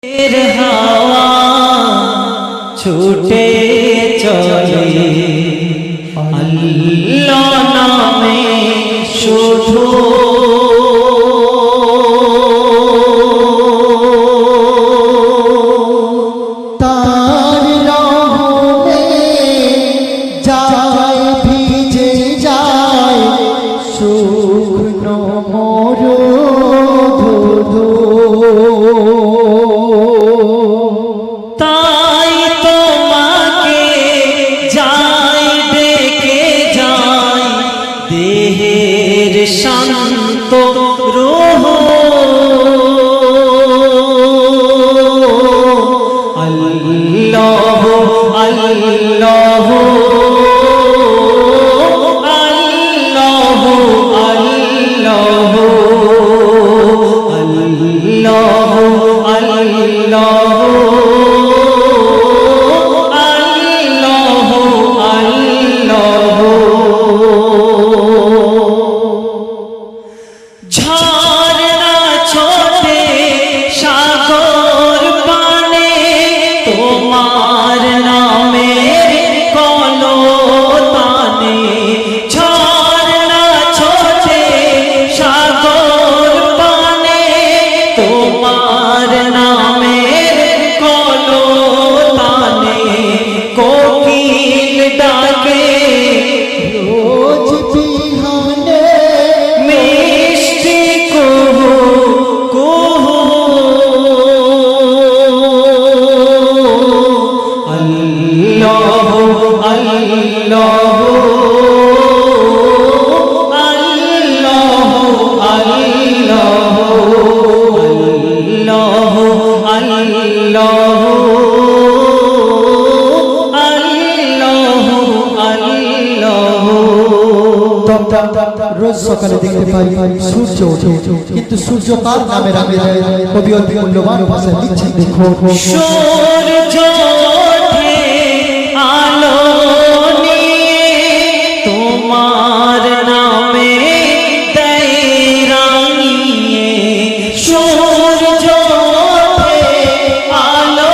হাওয়া ছুটে চলে আল্লাহ নামে শুধু তার রহমে যায় ভিজে যায় শুকনো মরুভূমি তাই তোমাকে যায় ডেকে যায় দেহের শান্ত রূহ আল্লাহ আল্লাহ আল্লাহ আল্লাহ আল্লাহ আল্লাহ ঝরনা ছোটে সাগর পানে তোমার নামের কলতানে ঝরনা ছোটে সাগর পানে তোমার নামের কলতানে কোকিল ডাকে রোজ বিহানে মিষ্টি কুহু কুহু আল্লাহ আল্লাহ আল্লাহ আল্লাহ আল্লাহ রোজ সকালে দেখতে পাই সূর্য ওঠে, কিন্তু সূর্য কার নামে রাঙে যায়? কবি অতি মূল্যবান ভাষায় লিখছেন, দেখো সূর্য ওঠে আলো নিয়ে তোমার নামে দেয় রাঙিয়ে সূর্য ওঠে আলো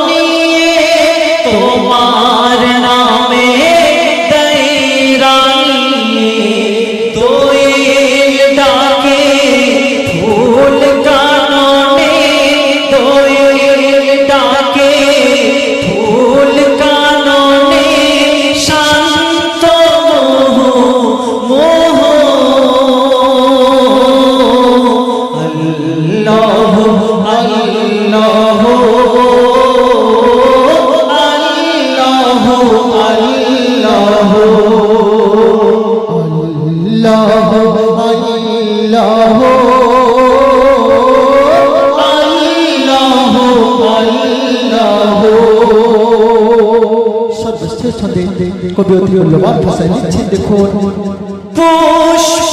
নিয়ে তোমার নামে দেয় রাঙিয়ে দোয়েল ডাকে ফুল কাননে দোয়েল ডাকে ফুল কাননে শান্ত মোহ আল্লাহ আল্লাহ আল্লাহ আল্লাহ আল্লাহ আল্লাহ আল্লাহ সর্বশ্রেষ্ঠ কবি অতি মূল্যবান ভাষায় লিখছেন, দেখুন পুষ্প